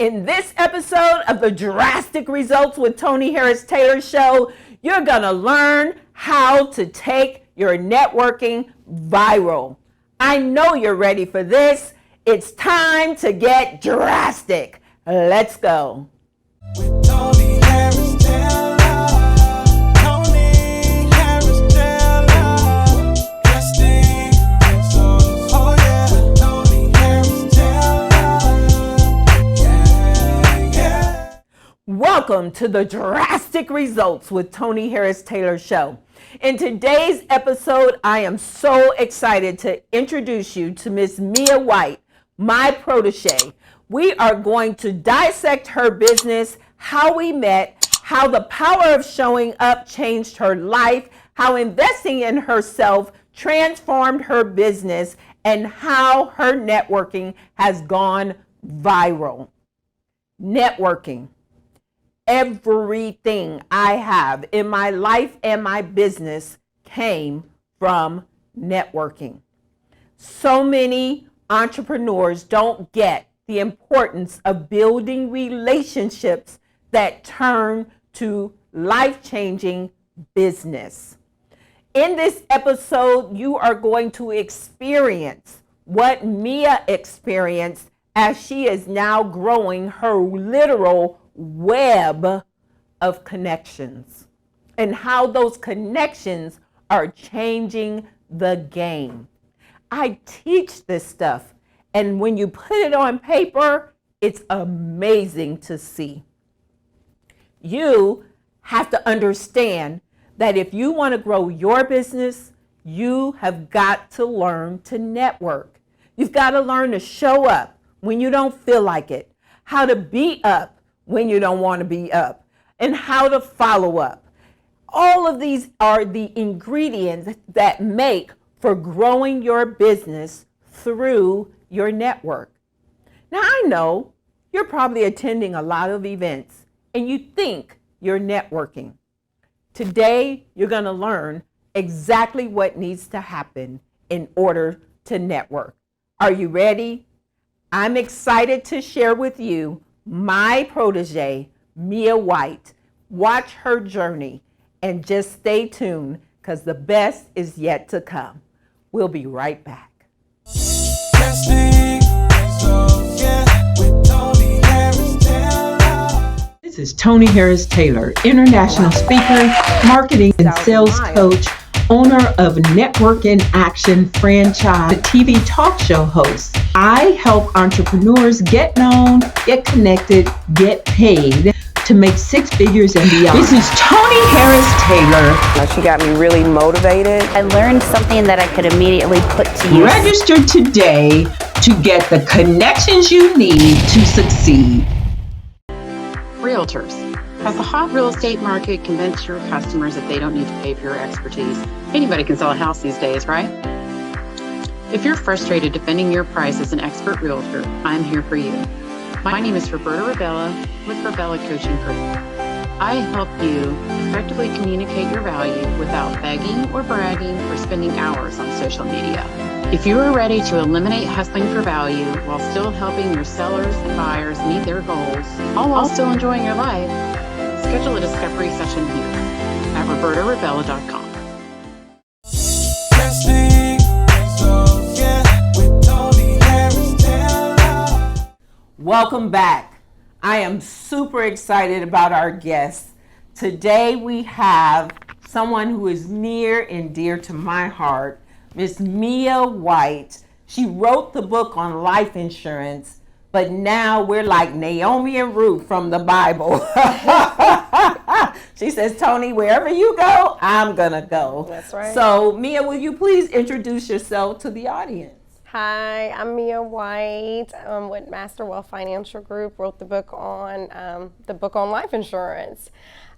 In this episode of the Drastic Results with Toni Harris Taylor show, you're going to learn how to take your networking viral. I know you're ready for this. It's time to get drastic. Let's go. With Toni Harris Taylor, Toni Harris Taylor, Drastic Results. Oh yeah, Toni Harris Taylor, yeah. Welcome to the Drastic Results with Toni Harris Taylor show. In today's episode, I am so excited to introduce you to Miss Mia White, my protege. We are going to dissect her business, how we met, how the power of showing up changed her life, how investing in herself transformed her business, and how her networking has gone viral. Networking. Everything I have in my life and my business came from networking. So many entrepreneurs don't get the importance of building relationships that turn to life-changing business. In this episode, you are going to experience what Mia experienced as she is now growing her literal web of connections and how those connections are changing the game. I teach this stuff, and when you put it on paper, it's amazing to see. You have to understand that if you want to grow your business, you have got to learn to network. You've got to learn to show up when you don't feel like it, how to be up when you don't want to be up, and how to follow up. All of these are the ingredients that make for growing your business through your network. Now, I know you're probably attending a lot of events and you think you're networking. Today, you're going to learn exactly what needs to happen in order to network. Are you ready? I'm excited to share with you my protege, Mia White. Watch her journey and just stay tuned because the best is yet to come. We'll be right back. Drastic Results, yeah, with Toni Harris Taylor. This is Toni Harris Taylor, international speaker, marketing and sales coach, owner of Network in Action franchise, the TV talk show host. I help entrepreneurs get known, get connected, get paid to make six figures and beyond. This is Toni Harris Taylor. She got me really motivated. I learned something that I could immediately put to use. Register today to get the connections you need to succeed. Realtors. Has the hot real estate market convinced your customers that they don't need to pay for your expertise? Anybody can sell a house these days, right? If you're frustrated defending your price as an expert realtor, I'm here for you. My name is Roberta Rabella with Rabella Coaching Group. I help you effectively communicate your value without begging or bragging or spending hours on social media. If you are ready to eliminate hustling for value while still helping your sellers and buyers meet their goals, all while still enjoying your life, schedule a discovery session here at robertarabella.com. Drastic Results, yeah, with Toni Harris Taylor. Welcome back. I am super excited about our guest. Today we have someone who is near and dear to my heart, Miss Mia White. She wrote the book on life insurance, but now we're like Naomi and Ruth from the Bible. She says, Toni, wherever you go, I'm gonna go. That's right. So Mia, will you please introduce yourself to the audience? Hi, I'm Mia White with Master Wealth Financial Group. Wrote the book on life insurance.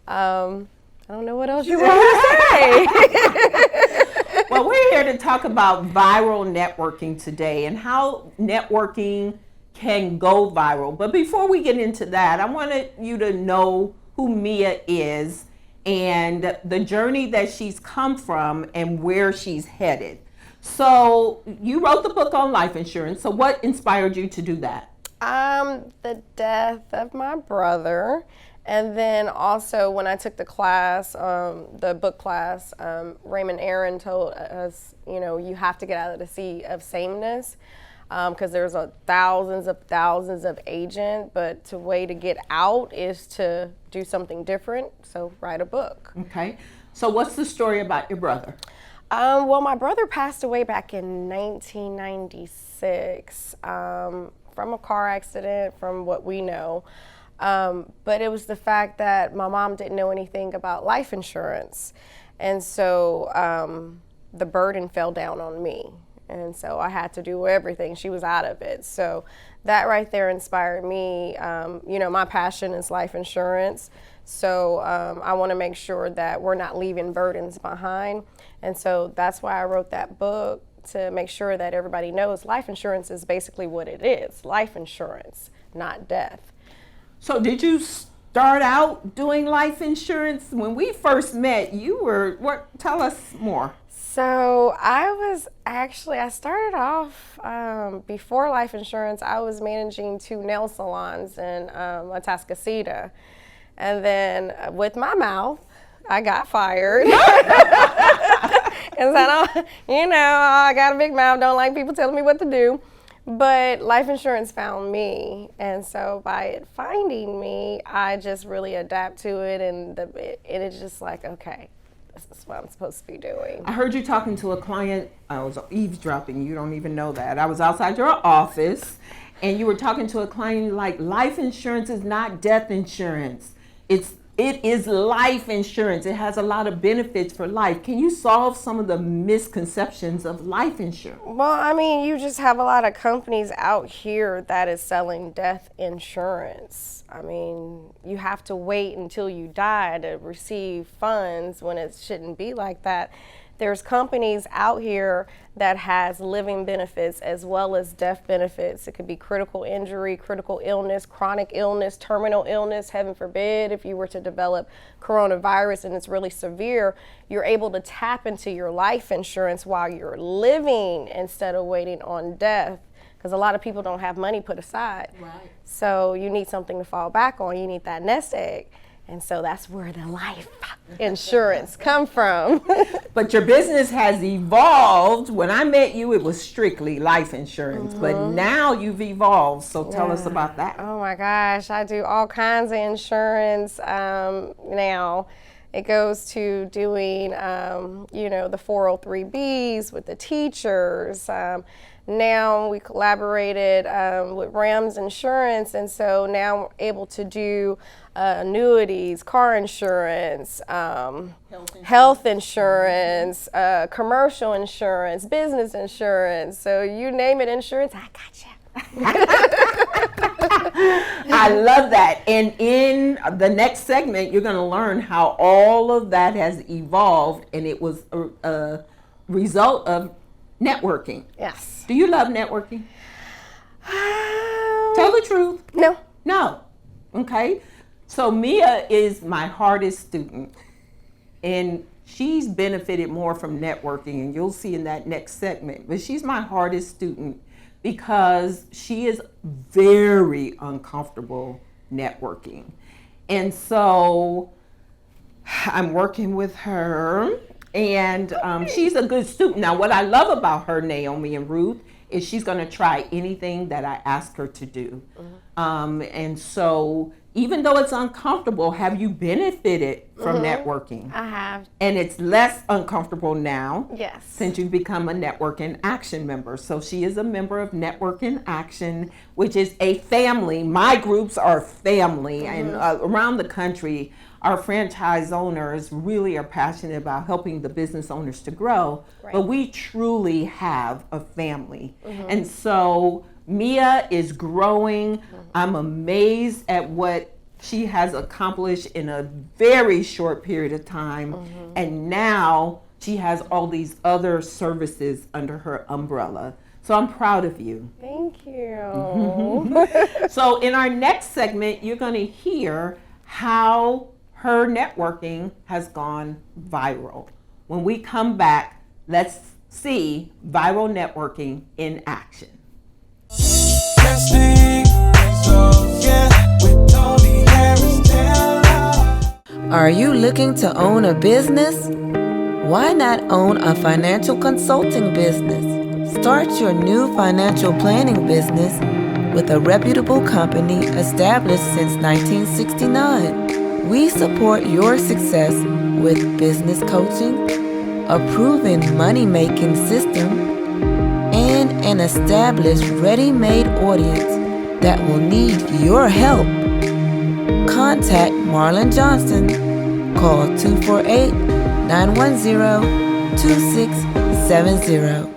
I don't know what else you want to say. Well, we're here to talk about viral networking today and how networking can go viral. But before we get into that, I wanted you to know who Mia is and the journey that she's come from and where she's headed. So you wrote the book on life insurance. So what inspired you to do that? The death of my brother. And then also when I took the class, the book class, Raymond Aaron told us, you have to get out of the sea of sameness because there's thousands of agents, but the way to get out is to do something different. So write a book. Okay. So what's the story about your brother? Well, my brother passed away back in 1996 from a car accident, from what we know. But it was the fact that my mom didn't know anything about life insurance. And so the burden fell down on me. And so I had to do everything. She was out of it. So that right there inspired me. My passion is life insurance. So I want to make sure that we're not leaving burdens behind. And so that's why I wrote that book, to make sure that everybody knows life insurance is basically what it is, life insurance, not death. So did you start out doing life insurance? When we first met, you were, tell us more. So I started off, before life insurance, I was managing 2 nail salons in Atascocita. And then with my mouth, I got fired. Because I got a big mouth, don't like people telling me what to do. But life insurance found me, and so by it finding me, I just really adapt to it, and it's just like, okay, this is what I'm supposed to be doing. I heard you talking to a client. I was eavesdropping. You don't even know that. I was outside your office, and you were talking to a client like, life insurance is not death insurance. It is life insurance. It has a lot of benefits for life. Can you solve some of the misconceptions of life insurance? Well, you just have a lot of companies out here that is selling death insurance. You have to wait until you die to receive funds when it shouldn't be like that. There's companies out here that has living benefits as well as death benefits. It could be critical injury, critical illness, chronic illness, terminal illness. Heaven forbid, if you were to develop coronavirus and it's really severe, you're able to tap into your life insurance while you're living instead of waiting on death. Because a lot of people don't have money put aside. Right. So you need something to fall back on. You need that nest egg. And so that's where the life insurance come from. But your business has evolved. When I met you, it was strictly life insurance. But now you've evolved. So tell us about that. Oh my gosh, I do all kinds of insurance now. It goes to doing, the 403Bs with the teachers. Now we collaborated with Rams Insurance, and so now we're able to do annuities, car insurance, health insurance, commercial insurance, business insurance. So you name it, insurance, I got you. I love that. And in the next segment, you're going to learn how all of that has evolved, and it was a result of networking. Yes. Do you love networking? Tell the truth. No. No. Okay. So Mia is my hardest student, and she's benefited more from networking, and you'll see in that next segment. But she's my hardest student because she is very uncomfortable networking. And so I'm working with her, and she's a good student. Now, what I love about her, Naomi and Ruth, is she's going to try anything that I ask her to do. And so even though it's uncomfortable, have you benefited from networking? I have. And it's less uncomfortable now. Yes. Since you've become a Network in Action member. So she is a member of Network in Action, which is a family. My groups are family. And around the country, our franchise owners really are passionate about helping the business owners to grow. Right. But we truly have a family. And so Mia is growing. I'm amazed at what she has accomplished in a very short period of time. And now she has all these other services under her umbrella. So I'm proud of you. Thank you. So in our next segment, you're going to hear how her networking has gone viral. When we come back, let's see viral networking in action. Testing Are you looking to own a business? Why not own a financial consulting business? Start your new financial planning business with a reputable company established since 1969. We support your success with business coaching, a proven money-making system, and an established ready-made audience that will need your help. Contact Marlon Johnson. Call 248-910-2670.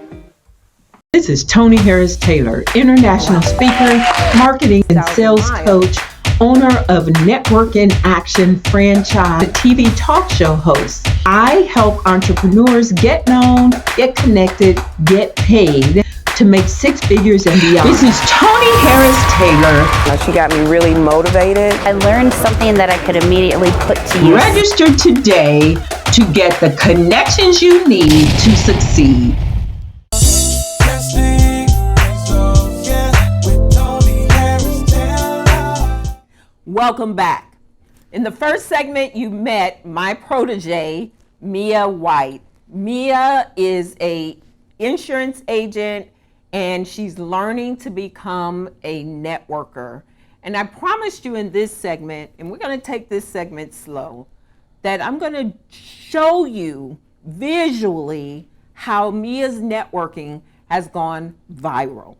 This is Toni Harris Taylor, international speaker, marketing and sales coach, owner of Network in Action franchise, TV talk show host. I help entrepreneurs get known, get connected, get paid to make six figures and beyond. This is Toni Harris Taylor. She got me really motivated. I learned something that I could immediately put to use. Register today to get the connections you need to succeed. Drastic Results, yeah, with Toni Harris Taylor. Welcome back. In the first segment, you met my protege, Mia White. Mia is a insurance agent, and she's learning to become a networker. And I promised you in this segment, and we're going to take this segment slow, that I'm going to show you visually how Mia's networking has gone viral.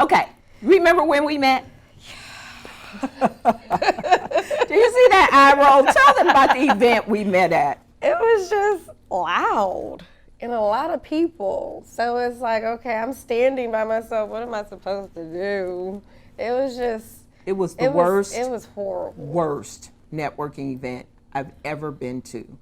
Okay, remember when we met? Do you see that eye roll? Tell them about the event we met at. It was just loud and a lot of people. So it's like, okay, I'm standing by myself. What am I supposed to do? It was the worst. It was horrible. Worst networking event I've ever been to.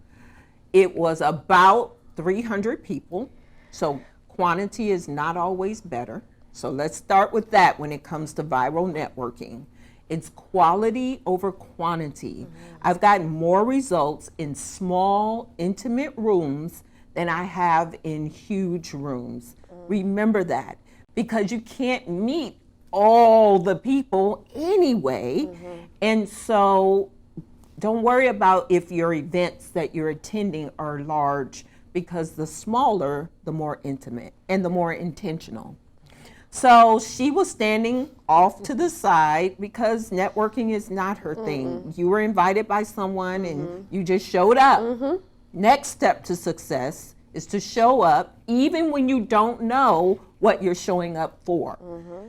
It was about 300 people. So quantity is not always better. So let's start with that when it comes to viral networking. It's quality over quantity. I've gotten more results in small, intimate rooms than I have in huge rooms. Remember that, because you can't meet all the people anyway. And so don't worry about if your events that you're attending are large, because the smaller, the more intimate and the more intentional. So she was standing off to the side because networking is not her thing. You were invited by someone and you just showed up. Next step to success is to show up even when you don't know what you're showing up for.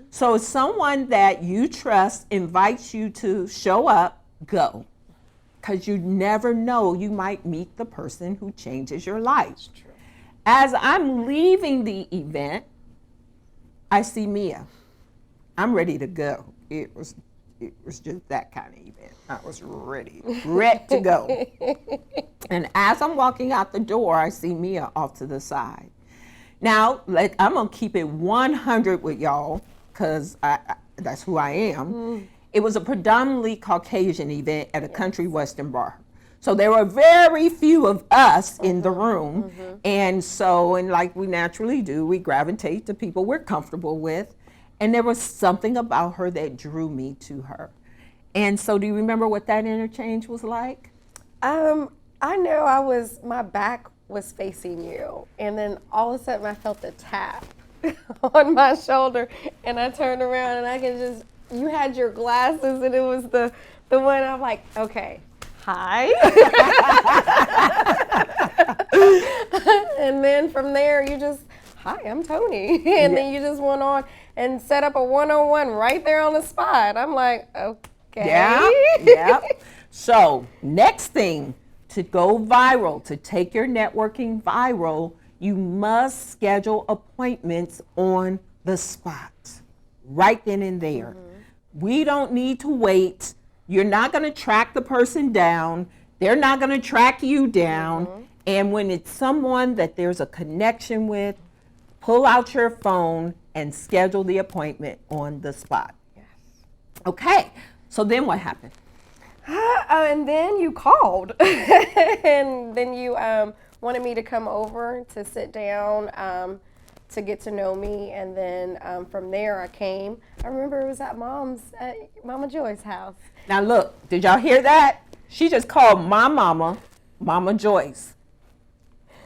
So if someone that you trust invites you to show up, go. Because you never know, you might meet the person who changes your life. As I'm leaving the event, I see Mia. I'm ready to go. It was just that kind of event. I was ready to go. And as I'm walking out the door, I see Mia off to the side. Now, I'm gonna keep it 100 with y'all, because that's who I am. It was a predominantly Caucasian event at a country western bar. So there were very few of us in the room. And so, and like we naturally do, we gravitate to people we're comfortable with. And there was something about her that drew me to her. And so do you remember what that interchange was like? I know my back was facing you, and then all of a sudden I felt a tap on my shoulder, and I turned around and I could just, you had your glasses, and it was the one. I'm like, okay, hi. And then from there you just, hi, I'm Toni. And then you just went on and set up a one-on-one right there on the spot. I'm like, okay. Yeah. So next thing, to go viral, to take your networking viral, you must schedule appointments on the spot, right then and there. We don't need to wait. You're not going to track the person down. They're not going to track you down. And when it's someone that there's a connection with, pull out your phone and schedule the appointment on the spot. Okay, so then what happened? And then you called, and then you wanted me to come over to sit down to get to know me, and then from there I came. I remember it was at Mama Joy's house. Now look, did y'all hear that? She just called my mama, Mama Joyce.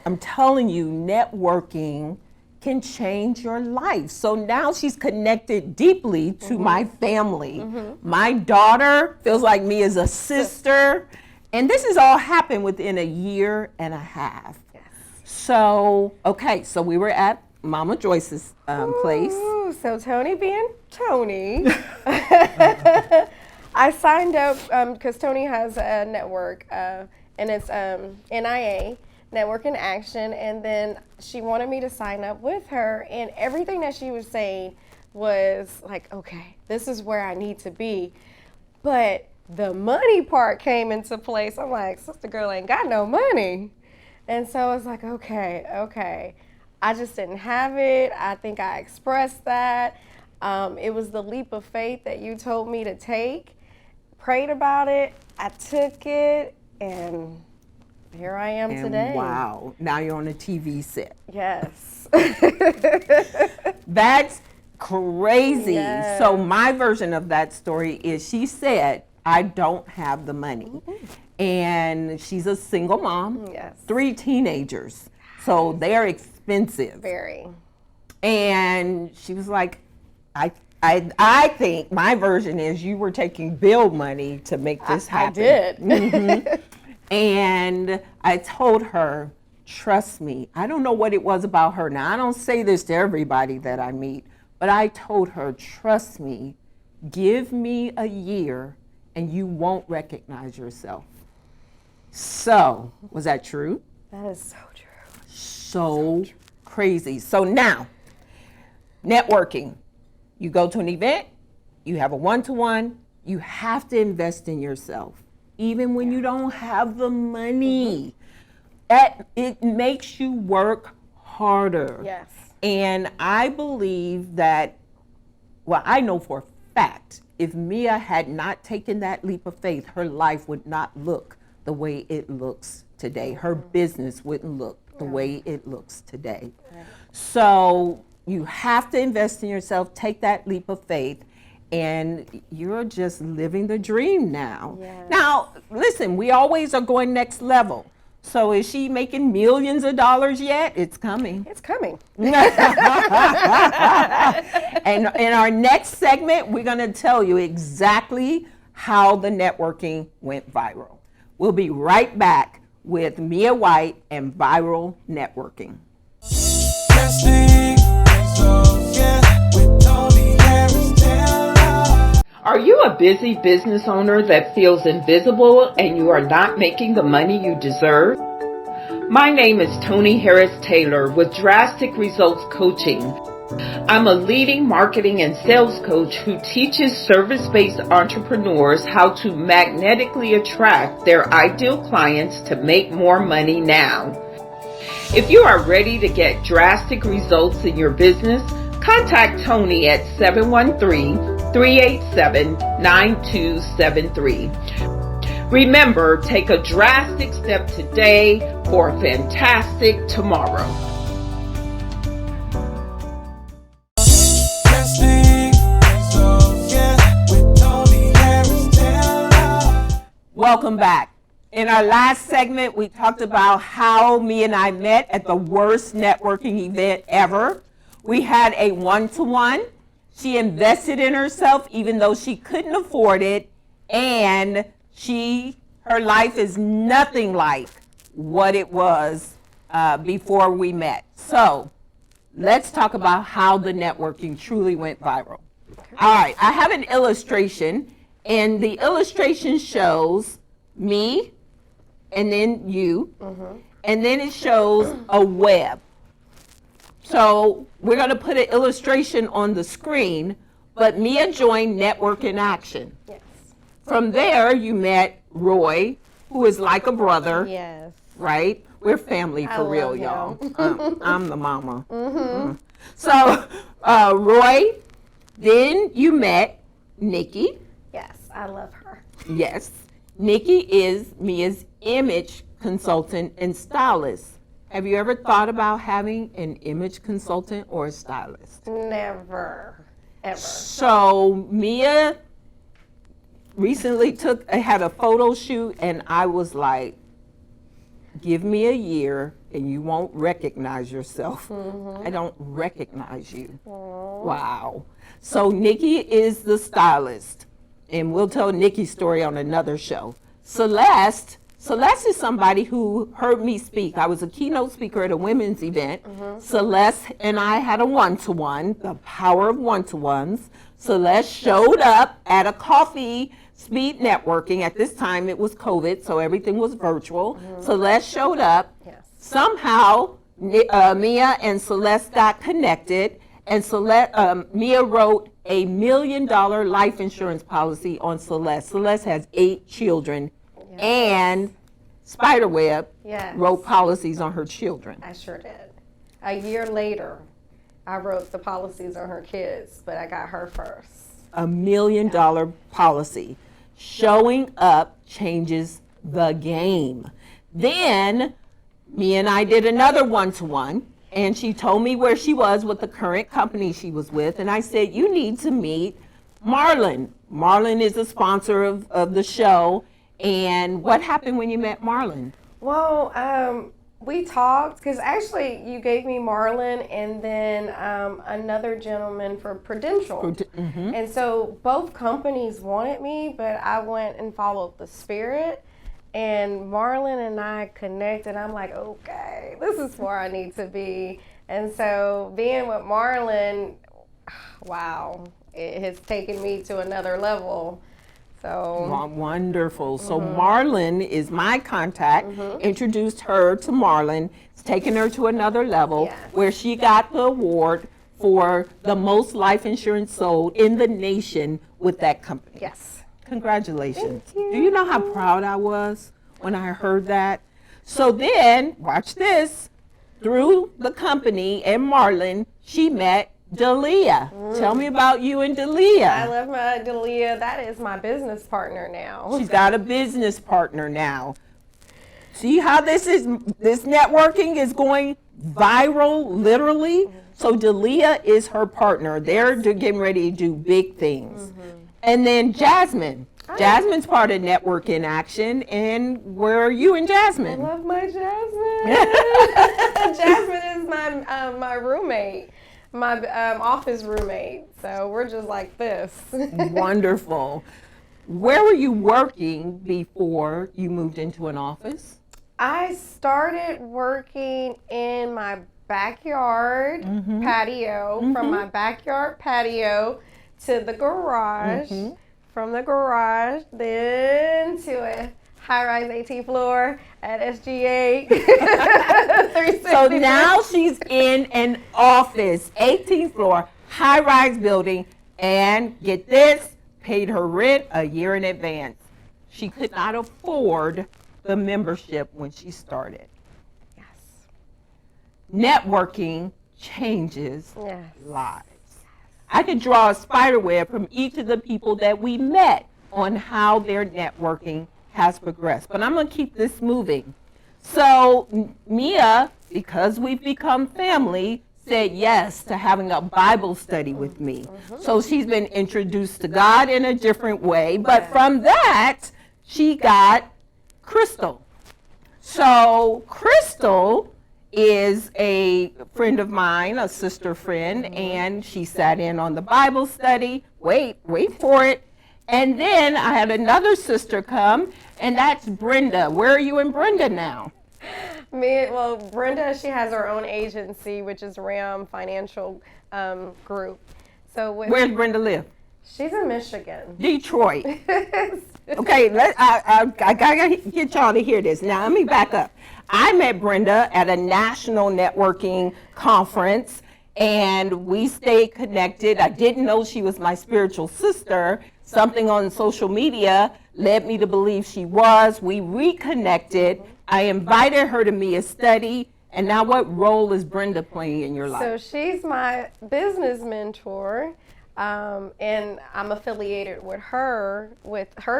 I'm telling you, networking can change your life. So now she's connected deeply to my family. My daughter feels like me as a sister. And this has all happened within a year and a half. Yes. So, okay, so we were at Mama Joyce's place. Ooh, so Toni being Toni. I signed up because Toni has a network, and it's NIA, Network in Action, and then she wanted me to sign up with her, and everything that she was saying was like, okay, this is where I need to be. But the money part came into place. I'm like, sister girl ain't got no money. And so I was like, okay. I just didn't have it. I think I expressed that. It was the leap of faith that you told me to take. Prayed about it. I took it, and here I am today. Wow, now you're on a TV set. Yes. That's crazy. Yes. So my version of that story is she said, I don't have the money. And she's a single mom, Yes. 3 teenagers. So they're expensive. Very. And she was like, I think my version is you were taking bill money to make this happen. I did. And I told her, trust me, I don't know what it was about her. Now, I don't say this to everybody that I meet, but I told her, trust me, give me a year and you won't recognize yourself. So, was that true? That is so true. So crazy. So now, networking. You go to an event, you have a one-to-one, you have to invest in yourself, even when you don't have the money. It makes you work harder. Yes. And I believe that, well, I know for a fact, if Mia had not taken that leap of faith, her life would not look the way it looks today. Her business wouldn't look the way it looks today. So you have to invest in yourself, take that leap of faith, and you're just living the dream now. Yes. Now, listen, we always are going next level. So is she making millions of dollars yet? It's coming. It's coming. And in our next segment, we're going to tell you exactly how the networking went viral. We'll be right back with Mia White and viral networking. Drastic Results, yeah, with Toni Harris Taylor. Are you a busy business owner that feels invisible and you are not making the money you deserve? My name is Toni Harris Taylor with Drastic Results Coaching. I'm a leading marketing and sales coach who teaches service-based entrepreneurs how to magnetically attract their ideal clients to make more money now. If you are ready to get drastic results in your business, contact Toni at 713-387-9273. Remember, take a drastic step today for a fantastic tomorrow. Drastic Results, yeah, with Toni Harris Taylor. Welcome back. In our last segment, we talked about how Mia and I met at the worst networking event ever. We had a one-to-one. She invested in herself even though she couldn't afford it, and her life is nothing like what it was before we met. So let's talk about how the networking truly went viral. All right, I have an illustration, and the illustration shows me and then you, and then it shows a web. So we're going to put an illustration on the screen, but Mia joined Network in Action. Yes. From there, you met Roy, who is like a brother, Yes. right? We're family I for real, love y'all. I'm the mama. So, Roy, then you met Nikki. Yes, I love her. Yes. Nikki is Mia's image consultant and stylist. Have you ever thought about having an image consultant or a stylist? Never, ever. So Mia recently I had a photo shoot, and I was like, give me a year and you won't recognize yourself. I don't recognize you. Wow. So Nikki is the stylist, and we'll tell Nikki's story on another show. Celeste is somebody who heard me speak. I was a keynote speaker at a women's event. Celeste and I had a one-to-one, the power of one-to-ones. Celeste showed up at a coffee speed networking. At this time it was COVID, so everything was virtual. Celeste showed up. Yes. Somehow Mia and Celeste got connected, and Mia wrote a $1 million life insurance policy on Celeste. Celeste has 8 children, and Spiderweb Yes. wrote policies on her children. I sure did. A year later, I wrote the policies on her kids, but I got her first. $1 million policy. Showing up changes the game. Then me and I did another one-to-one, and she told me where she was with the current company she was with, and I said, you need to meet Marlon. Marlon is a sponsor of the show. And what happened when you met Marlon? Well, we talked, because actually you gave me Marlon and then another gentleman for Prudential. And so both companies wanted me, but I went and followed the spirit. And Marlon and I connected. I'm like, okay, this is where I need to be. And so being with Marlon, wow, it has taken me to another level. So wonderful. So Marlon is my contact. Introduced her to Marlon. It's taken her to another level, where she got the award for the most life insurance sold in the nation with that company. yes. Congratulations. Thank you. Do you know how proud I was when I heard that? So then, watch this. Through the company and Marlon, she met Dalia. Tell me about you and Dalia. I love my Dalia. That is my business partner now. She's got a business partner now. See how this networking is going viral, literally? So Dalia is her partner. They're getting ready to do big things. And then Jasmine. Jasmine's part of Network in Action. And where are you and Jasmine? I love my Jasmine. Jasmine is my roommate, my office roommate. So we're just like this. Wonderful. Where were you working before you moved into an office? I started working in my backyard patio, from my backyard patio to the garage, from the garage then to a high-rise 18th floor at SGA. So now she's in an office, 18th floor, high-rise building, and get this, paid her rent a year in advance. She could not afford the membership when she started. Yes. Networking changes Yes. lives. I could draw a spider web from each of the people that we met on how their networking has progressed. But I'm going to keep this moving. So Mia, because we've become family, said yes to having a Bible study with me. So she's been introduced to God in a different way. But from that, she got Crystal. So Crystal is a friend of mine, a sister friend, and she sat in on the Bible study. Wait for it. And then I had another sister come, and that's Brenda. Where are you and Brenda now? Brenda, she has her own agency, which is RAM Financial Group. So Where's Brenda live? She's in Michigan. Detroit. Okay, I gotta get y'all to hear this. Now let me back up. I met Brenda at a national networking conference, and we stayed connected. I didn't know she was my spiritual sister. Something on social media led me to believe she was. We reconnected. I invited her to me a study. And now what role is Brenda playing in your life? So she's my business mentor. And I'm affiliated with her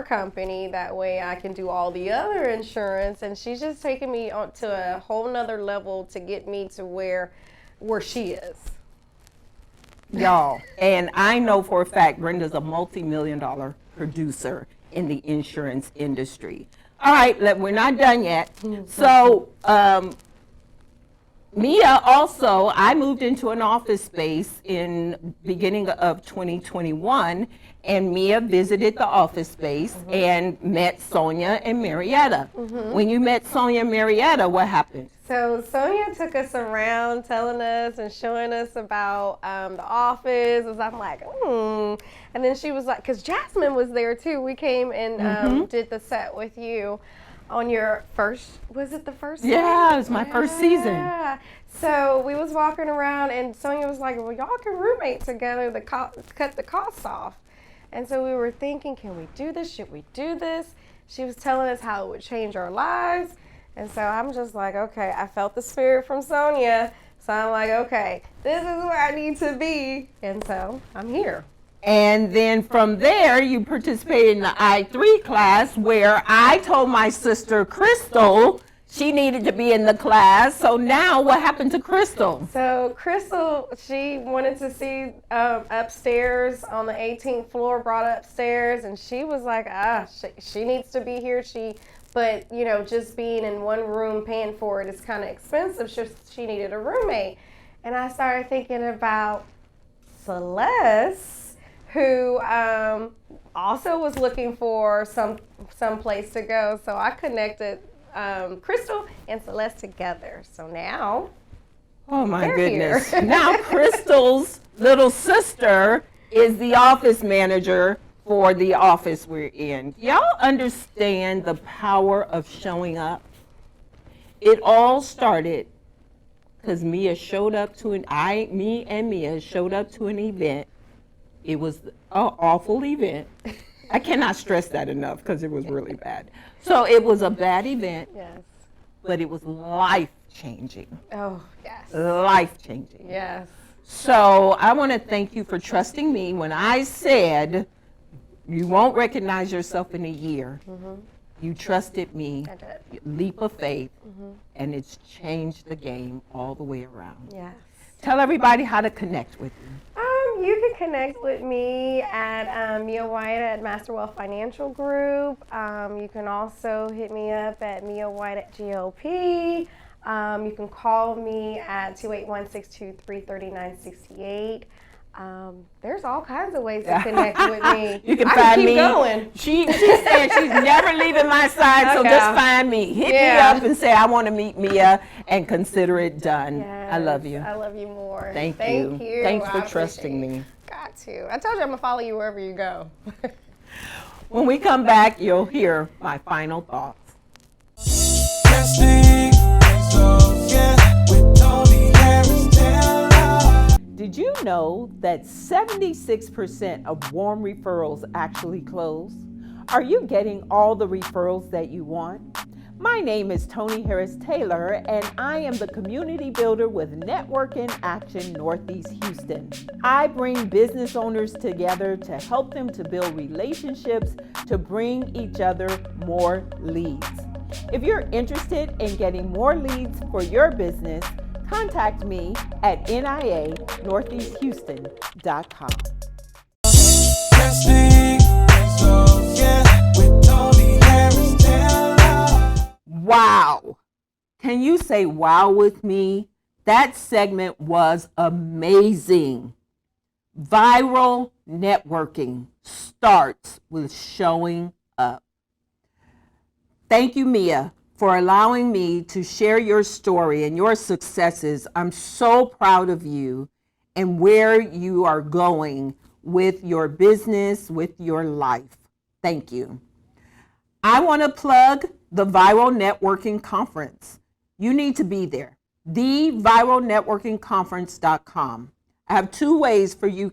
company. That way I can do all the other insurance. And she's just taking me on to a whole nother level to get me to where she is. Y'all, and I know for a fact Brenda's a multi-million-dollar producer in the insurance industry. All right, we're not done yet. So Mia also, I moved into an office space in beginning of 2021, and Mia visited the office space and met Sonia and Marietta. When you met Sonia and Marietta, what happened? So Sonia took us around telling us and showing us about the office. I'm like, And then she was like, because Jasmine was there too. We came and did the set with you on your first, was it the first season? Yeah, it was my first season. Yeah. So we was walking around and Sonia was like, well, y'all can roommate together to cut the costs off. And so we were thinking, can we do this? Should we do this? She was telling us how it would change our lives. And so I'm just like, okay, I felt the spirit from Sonia. So I'm like, okay, this is where I need to be. And so I'm here. And then from there, you participated in the I3 class where I told my sister, Crystal, she needed to be in the class. So now what happened to Crystal? So Crystal, she wanted to see upstairs on the 18th floor, brought upstairs, and she was like, she needs to be here. But you know, just being in one room paying for it is kind of expensive. She needed a roommate. And I started thinking about Celeste, who also was looking for some place to go. So I connected Crystal and Celeste together. So now, oh my they're goodness. here. Now Crystal's little sister is the office manager for the office we're in. Y'all understand the power of showing up? It all started because Mia showed up to Mia showed up to an event. It was an awful event. I cannot stress that enough because it was really bad. So it was a bad event, yes. but it was life-changing. Oh, yes. Life-changing. Yes. So I want to thank you for trusting me when I said you won't recognize yourself in a year. You trusted me, I did. leap of faith, and it's changed the game all the way around. Yes. Tell everybody how to connect with you. You can connect with me at Mia White at Master Wealth Financial Group. You can also hit me up at Mia White at GOP. You can call me at 281-623-3968. There's all kinds of ways to connect with me. You can I find keep me. Going. She said she's never leaving my side, so Okay. just find me. Hit me up and say I want to meet Mia and consider it done. Yes, I love you. I love you more. Thank you. you. Thanks for I trusting appreciate me. it. Got to. I told you I'm going to follow you wherever you go. When we come back, you'll hear my final thoughts. Drastic Results, yeah, with Toni Harris Taylor. Did you know that 76% of warm referrals actually close? Are you getting all the referrals that you want? My name is Toni Harris Taylor, and I am the community builder with Network in Action Northeast Houston. I bring business owners together to help them to build relationships to bring each other more leads. If you're interested in getting more leads for your business, contact me at nianortheasthouston.com. Drastic Results, yeah, with Toni Harris Taylor. Wow. Can you say wow with me? That segment was amazing. Viral networking starts with showing up. Thank you, Mia, for allowing me to share your story and your successes. I'm so proud of you and where you are going with your business, with your life. Thank you. I want to plug the Viral Networking Conference. You need to be there. TheViralNetworkingConference.com. I have two ways for you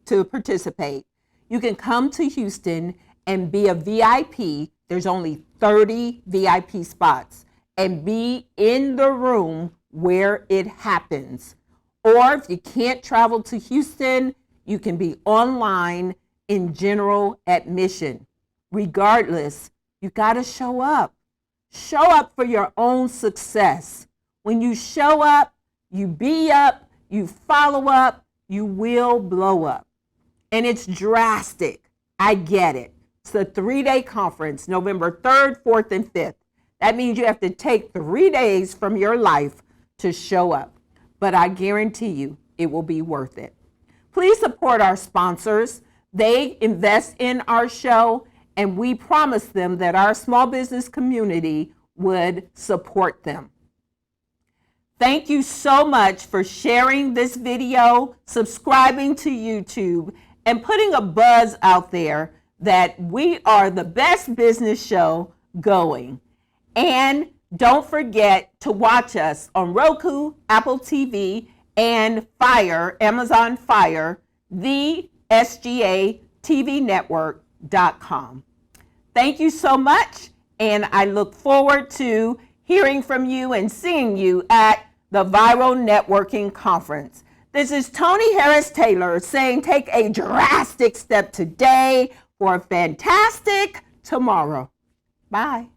to participate. You can come to Houston and be a VIP. There's only 30 VIP spots, and be in the room where it happens. Or if you can't travel to Houston, you can be online in general admission. Regardless, you got to show up. Show up for your own success. When you show up, you be up, you follow up, you will blow up. And it's drastic. I get it. It's a 3-day conference, November 3rd, 4th, and 5th. That means you have to take 3 days from your life to show up. But I guarantee you, it will be worth it. Please support our sponsors. They invest in our show, and we promise them that our small business community would support them. Thank you so much for sharing this video, subscribing to YouTube, and putting a buzz out there that we are the best business show going. And don't forget to watch us on Roku, Apple TV, and Fire, Amazon Fire, the SGATVnetwork.com. Thank you so much, and I look forward to hearing from you and seeing you at the Viral Networking Conference. This is Toni Harris Taylor saying take a drastic step today for a fantastic tomorrow. Bye.